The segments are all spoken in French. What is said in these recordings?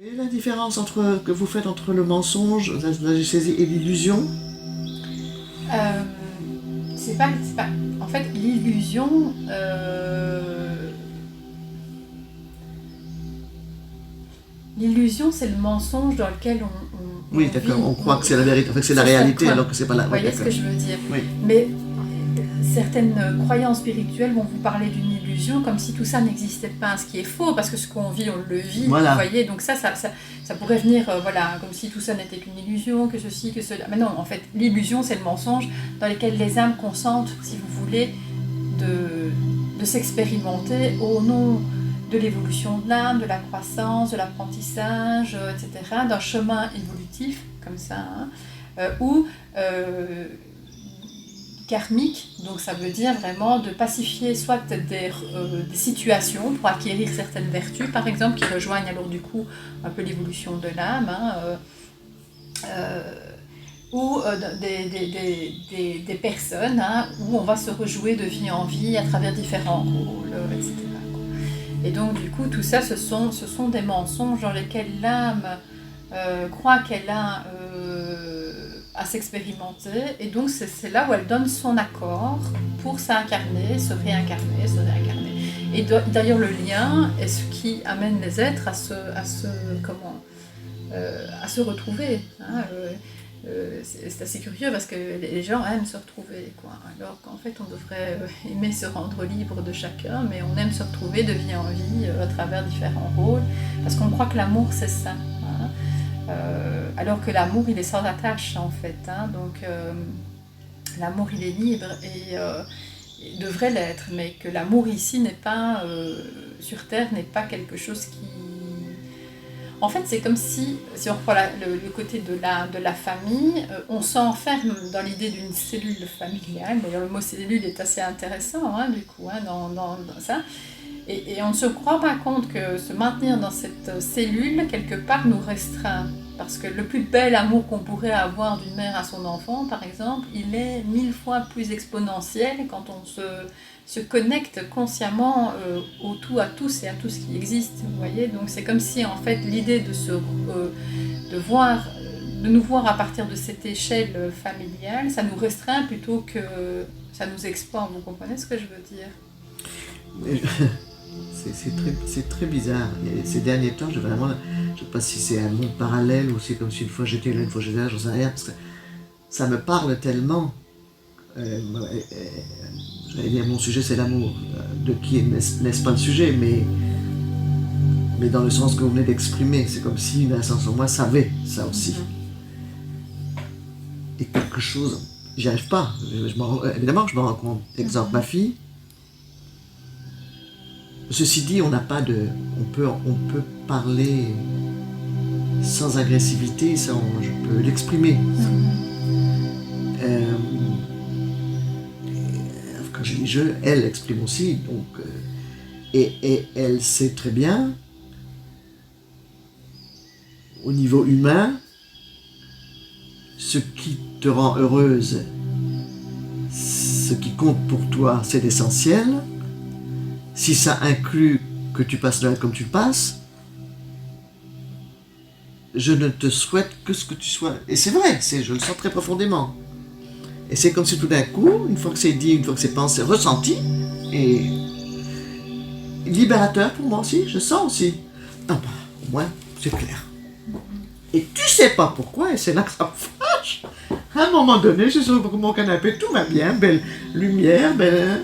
Quelle est la différence que vous faites entre le mensonge, là j'ai saisi, et l'illusion? C'est pas... En fait, l'illusion... L'illusion, c'est le mensonge dans lequel Oui, on d'accord, vit. on croit que c'est la vérité, en fait c'est la réalité alors que c'est pas la... Vous Oui, voyez ce que je veux dire? Oui. Mais certaines croyances spirituelles vont vous parler d'une illusion comme si tout ça n'existait pas, ce qui est faux, parce que ce qu'on vit, on le vit, Voilà. vous voyez, donc ça pourrait venir, voilà, comme si tout ça n'était qu'une illusion, que ceci, que cela. Mais non, en fait, l'illusion, c'est le mensonge dans lequel les âmes consentent, si vous voulez, de s'expérimenter au nom de l'évolution de l'âme, de la croissance, de l'apprentissage, etc., d'un chemin évolutif, comme ça, hein, ou karmique, donc ça veut dire vraiment de pacifier soit des situations pour acquérir certaines vertus, par exemple, qui rejoignent alors du coup un peu l'évolution de l'âme, hein, ou des personnes, hein, où on va se rejouer de vie en vie à travers différents rôles, etc. Et donc du coup tout ça ce sont des mensonges dans lesquels l'âme croit qu'elle a à s'expérimenter, et donc c'est là où elle donne son accord pour s'incarner, se réincarner. Et d'ailleurs le lien est ce qui amène les êtres à se retrouver. Hein, c'est assez curieux parce que les gens aiment se retrouver, quoi. Alors qu'en fait on devrait aimer se rendre libre de chacun, mais on aime se retrouver de vie en vie à travers différents rôles, parce qu'on croit que l'amour c'est ça. Hein. Alors que l'amour il est sans attache en fait, hein. Donc l'amour il est libre et il devrait l'être, mais que l'amour ici n'est pas sur terre, n'est pas quelque chose qui... En fait, c'est comme si on reprend le côté de la famille, on s'enferme dans l'idée d'une cellule familiale. D'ailleurs, le mot cellule est assez intéressant, hein, du coup, hein, dans ça. Et on ne se croit pas compte que se maintenir dans cette cellule, quelque part, nous restreint. Parce que le plus bel amour qu'on pourrait avoir d'une mère à son enfant, par exemple, il est 1000 fois plus exponentiel quand on se connecte consciemment au tout, à tous et à tout ce qui existe. Vous voyez, donc c'est comme si en fait l'idée de nous voir à partir de cette échelle familiale, ça nous restreint plutôt que ça nous expand. Vous comprenez ce que je veux dire? C'est très bizarre. Et ces derniers temps, je ne sais pas si c'est un monde parallèle ou c'est comme si une fois j'étais là, une fois j'étais là, j'en sais rien, parce que ça me parle tellement. J'allais dire, mon sujet c'est l'amour, de qui n'est-ce pas le sujet, mais dans le sens que vous venez d'exprimer, c'est comme si une instance en moi savait ça aussi. Et quelque chose, j'y arrive pas. Évidemment que je me rends compte. Exemple, ma fille. Ceci dit, on n'a pas de, on peut parler sans agressivité, je peux l'exprimer. Quand je dis je, elle exprime aussi, donc, et elle sait très bien, au niveau humain, ce qui te rend heureuse, ce qui compte pour toi, c'est l'essentiel. Si ça inclut que tu passes là comme tu passes, je ne te souhaite que ce que tu sois. Et c'est vrai, je le sens très profondément. Et c'est comme si tout d'un coup, une fois que c'est dit, une fois que c'est pensé, ressenti, et libérateur pour moi aussi, je sens aussi. Ah bah, au moins, c'est clair. Et tu sais pas pourquoi, et c'est là que ça me fâche. À un moment donné, je suis sur mon canapé, tout va bien, belle lumière, belle...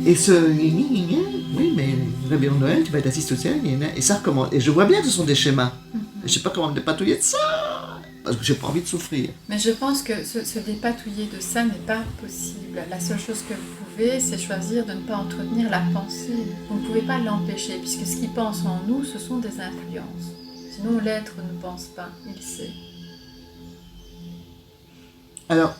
Et oui, mais réveillon de Noël, tu vas être assis tout seul, et ça recommence. Et je vois bien que ce sont des schémas. Je sais pas comment me dépatouiller de ça, parce que j'ai pas envie de souffrir. Mais je pense que se dépatouiller de ça n'est pas possible. La seule chose que vous pouvez, c'est choisir de ne pas entretenir la pensée. Vous ne pouvez pas l'empêcher, puisque ce qui pense en nous, ce sont des influences. Sinon, l'être ne pense pas, il sait. Alors,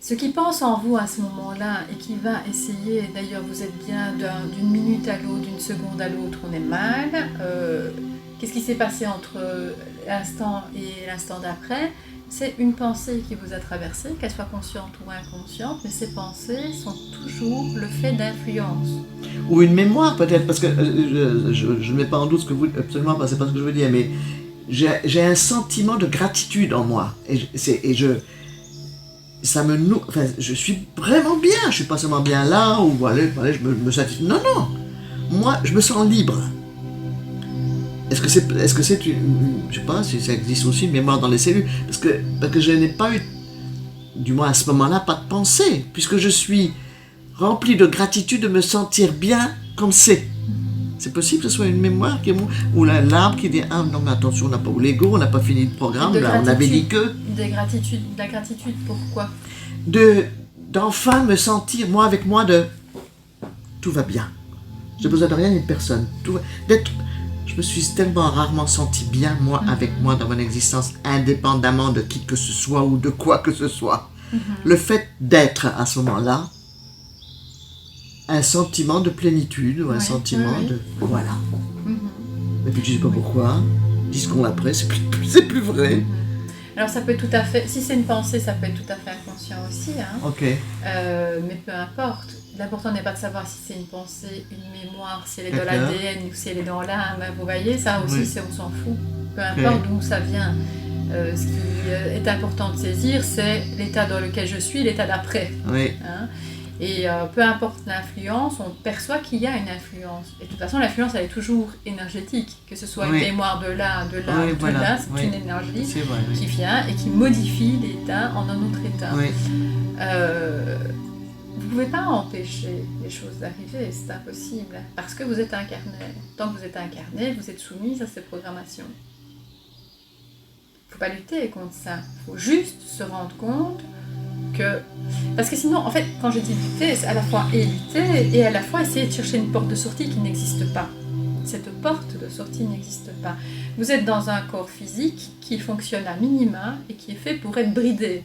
ce qui pense en vous à ce moment-là et qui va essayer, d'ailleurs vous êtes bien d'une minute à l'autre, d'une seconde à l'autre, on est mal, qu'est-ce qui s'est passé entre l'instant et l'instant d'après? C'est une pensée qui vous a traversé, qu'elle soit consciente ou inconsciente, mais ces pensées sont toujours le fait d'influence. Ou une mémoire peut-être, parce que je ne mets pas en doute ce que vous... Absolument pas, c'est pas ce que je veux dire, mais j'ai un sentiment de gratitude en moi. Ça me enfin, je suis vraiment bien. Je suis pas seulement bien là, ou voilà, je me satisfais. Non, non. Moi, je me sens libre. Est-ce que c'est une... Je sais pas si ça existe aussi, une mémoire dans les cellules. Parce que je n'ai pas eu, du moins à ce moment-là, pas de pensée. Puisque je suis rempli de gratitude de me sentir bien comme c'est. C'est possible que ce soit une mémoire ou l'arbre qui dit « Ah non mais attention, ou l'ego, on n'a pas fini le programme, là, on avait dit que... » De la gratitude, pourquoi? D'enfin me sentir, moi avec moi, de « Tout va bien. J'ai besoin de rien ni de personne. » Je me suis tellement rarement senti bien, moi, avec moi, dans mon existence, indépendamment de qui que ce soit ou de quoi que ce soit. Le fait d'être à ce moment-là, un sentiment de plénitude ou un sentiment de... Voilà. Et puis je ne sais pas pourquoi, 10 secondes après, c'est plus vrai. Alors ça peut tout à fait... Si c'est une pensée, ça peut être tout à fait inconscient aussi. Hein. Ok. Mais peu importe. L'important n'est pas de savoir si c'est une pensée, une mémoire, si elle est dans l'ADN ou si elle est dans l'âme. Vous voyez, ça aussi, on s'en fout. Peu importe d'où ça vient. Ce qui est important de saisir, c'est l'état dans lequel je suis, l'état d'après. Oui. Hein. Et peu importe l'influence, on perçoit qu'il y a une influence. Et de toute façon, l'influence, elle est toujours énergétique. Que ce soit une mémoire de là, de là, c'est une énergie qui vient et qui modifie l'état en un autre état. Oui. Vous ne pouvez pas empêcher les choses d'arriver, c'est impossible. Parce que vous êtes incarné. Tant que vous êtes incarné, vous êtes soumis à ces programmations. Il ne faut pas lutter contre ça. Il faut juste se rendre compte que... Parce que sinon, en fait, quand je dis lutter, c'est à la fois lutter et à la fois essayer de chercher une porte de sortie qui n'existe pas. Cette porte de sortie n'existe pas. Vous êtes dans un corps physique qui fonctionne à minima et qui est fait pour être bridé.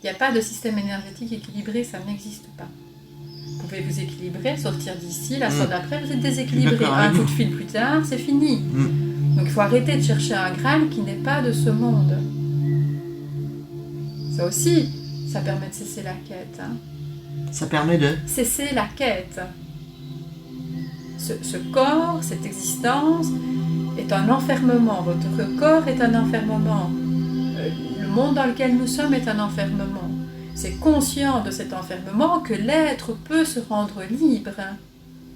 Il n'y a pas de système énergétique équilibré, ça n'existe pas. Vous pouvez vous équilibrer, sortir d'ici, la sorte d'après, vous êtes déséquilibré. Un coup de fil plus tard, c'est fini. Donc il faut arrêter de chercher un Graal qui n'est pas de ce monde. Ça aussi, ça permet de cesser la quête. Hein. Ça permet de... Cesser la quête. Ce corps, cette existence, est un enfermement. Votre corps est un enfermement. Le monde dans lequel nous sommes est un enfermement. C'est conscient de cet enfermement que l'être peut se rendre libre.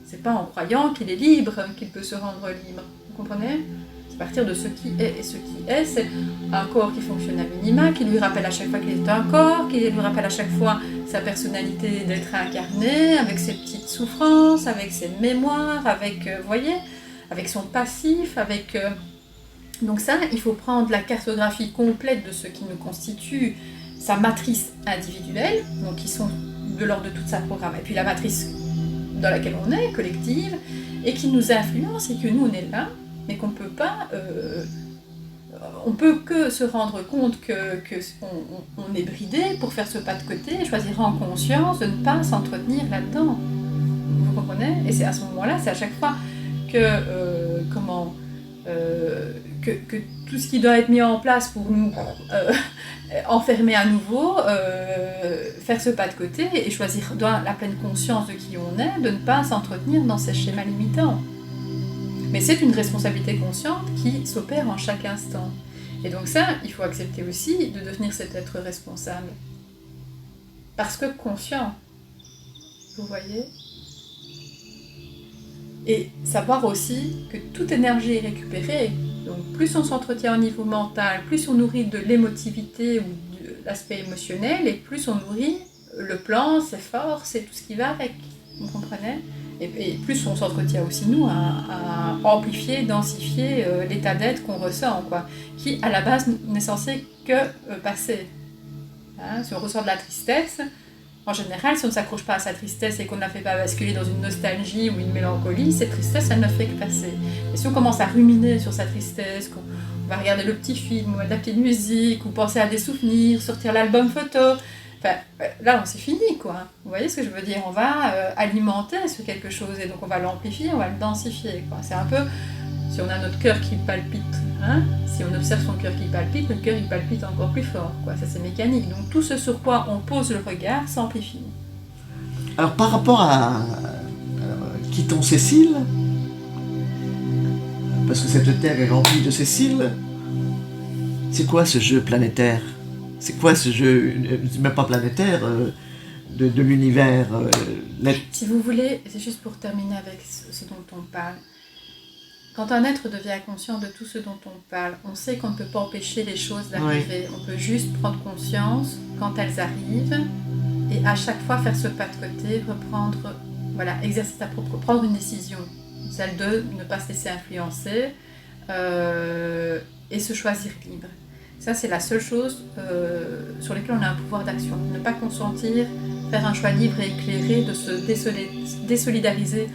C'est pas en croyant qu'il est libre qu'il peut se rendre libre. Vous comprenez? C'est à partir de ce qui est. Et ce qui est, c'est un corps qui fonctionne à minima, qui lui rappelle à chaque fois qu'il est un corps, qui lui rappelle à chaque fois sa personnalité d'être incarné, avec ses petites souffrances, avec ses mémoires, avec, vous voyez, avec son passif, avec... Donc ça, il faut prendre la cartographie complète de ce qui nous constitue sa matrice individuelle, donc qui sont de l'ordre de toute sa programme, et puis la matrice dans laquelle on est, collective, et qui nous influence, et que nous on est là, mais qu'on ne peut pas... on peut que se rendre compte qu'on est bridé pour faire ce pas de côté, et choisir en conscience de ne pas s'entretenir là-dedans. Vous comprenez? Et c'est à ce moment-là, c'est à chaque fois que... que tout ce qui doit être mis en place pour nous enfermer à nouveau, faire ce pas de côté et choisir dans la pleine conscience de qui on est, de ne pas s'entretenir dans ces schémas limitants. Mais c'est une responsabilité consciente qui s'opère en chaque instant. Et donc ça, il faut accepter aussi de devenir cet être responsable. Parce que conscient, vous voyez ? Et savoir aussi que toute énergie est récupérée. Donc plus on s'entretient au niveau mental, plus on nourrit de l'émotivité ou de l'aspect émotionnel, et plus on nourrit le plan, ses forces et tout ce qui va avec. Vous comprenez ? Et plus on s'entretient aussi, nous, à amplifier, densifier l'état d'être qu'on ressent, quoi, qui, à la base, n'est censé que passer. Hein, si on ressent de la tristesse, en général, si on ne s'accroche pas à sa tristesse et qu'on ne la fait pas basculer dans une nostalgie ou une mélancolie, cette tristesse, elle ne fait que passer. Et si on commence à ruminer sur sa tristesse, qu'on va regarder le petit film, ou de la petite musique, ou penser à des souvenirs, sortir l'album photo, enfin, là, c'est fini, quoi. Vous voyez ce que je veux dire ? On va alimenter sur quelque chose, et donc on va l'amplifier, on va le densifier, quoi. C'est un peu, Si on a notre cœur qui palpite, hein, si on observe son cœur qui palpite, notre cœur il palpite encore plus fort, quoi. Ça c'est mécanique. Donc tout ce sur quoi on pose le regard s'amplifie. Alors par rapport à quittons Cécile, parce que cette terre est remplie de Cécile, c'est quoi ce jeu planétaire? C'est quoi ce jeu, même pas planétaire, de l'univers Si vous voulez, c'est juste pour terminer avec ce dont on parle. Quand un être devient conscient de tout ce dont on parle, on sait qu'on ne peut pas empêcher les choses d'arriver. Oui. On peut juste prendre conscience quand elles arrivent et à chaque fois faire ce pas de côté, reprendre, voilà, exercer sa propre, prendre une décision, celle de ne pas se laisser influencer et se choisir libre. Ça, c'est la seule chose sur laquelle on a un pouvoir d'action. Ne pas consentir, faire un choix libre et éclairé, de se désolidariser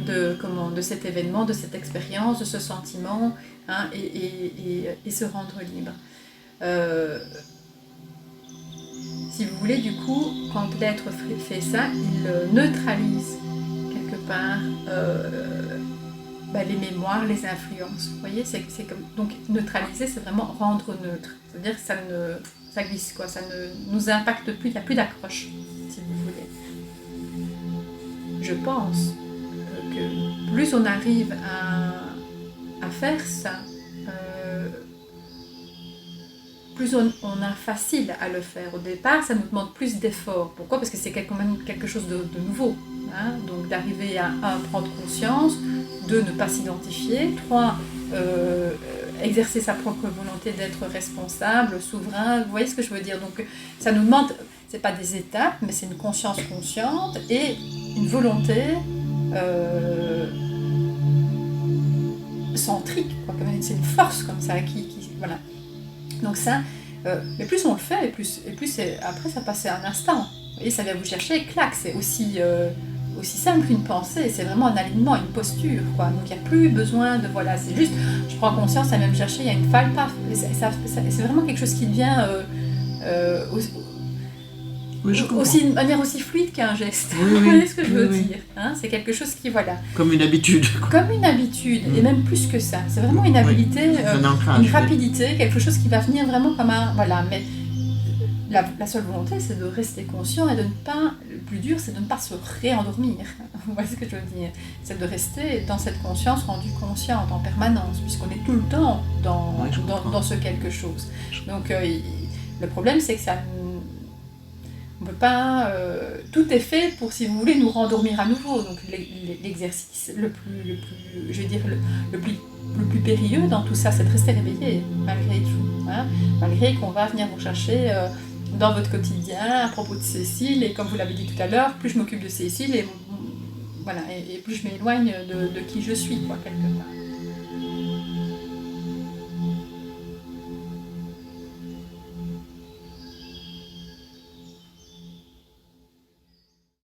de cet événement, de cette expérience, de ce sentiment, hein, et se rendre libre. Si vous voulez, du coup, quand l'être fait ça, il neutralise quelque part les mémoires, les influences. Vous voyez, c'est comme, donc neutraliser, c'est vraiment rendre neutre. C'est-à-dire que ça glisse, quoi, ça ne nous impacte plus, il n'y a plus d'accroche, si vous voulez. Je pense que plus on arrive à faire ça, plus on a facile à le faire. Au départ, ça nous demande plus d'efforts. Pourquoi ? Parce que c'est quand même quelque chose de nouveau. Hein, donc d'arriver à prendre conscience, 2, ne pas s'identifier, 3, exercer sa propre volonté d'être responsable, souverain, vous voyez ce que je veux dire. Donc ça nous demande, c'est pas des étapes, mais c'est une conscience consciente et une volonté centrique, quoi, quand même. C'est une force comme ça qui voilà. Donc ça, mais plus on le fait, et plus après ça passe un instant. Vous voyez, ça vient vous chercher, clac, c'est aussi simple qu'une pensée, c'est vraiment un alignement, une posture, quoi. Donc il n'y a plus besoin de, voilà, c'est juste, je prends conscience, ça vient me chercher, il y a une faille, paf, c'est vraiment quelque chose qui devient de manière aussi fluide qu'un geste. Oui, vous voyez ce que je veux dire, hein, c'est quelque chose qui, voilà. Comme une habitude. Comme une habitude, et même plus que ça. C'est vraiment une habilité, une rapidité, quelque chose qui va venir vraiment comme un, voilà, mais la seule volonté, c'est de rester conscient et de ne pas, le plus dur, c'est de ne pas se réendormir. Vous voyez ce que je veux dire ? C'est de rester dans cette conscience rendue consciente en permanence, puisqu'on est tout le temps dans ce quelque chose. Donc, le problème, c'est que ça... On ne peut pas... tout est fait pour, si vous voulez, nous rendormir à nouveau. Donc, l'exercice le plus périlleux dans tout ça, c'est de rester réveillé, malgré tout. Hein, malgré qu'on va venir vous chercher... dans votre quotidien, à propos de Cécile, et comme vous l'avez dit tout à l'heure, plus je m'occupe de Cécile, et plus je m'éloigne de qui je suis, quoi, quelque part.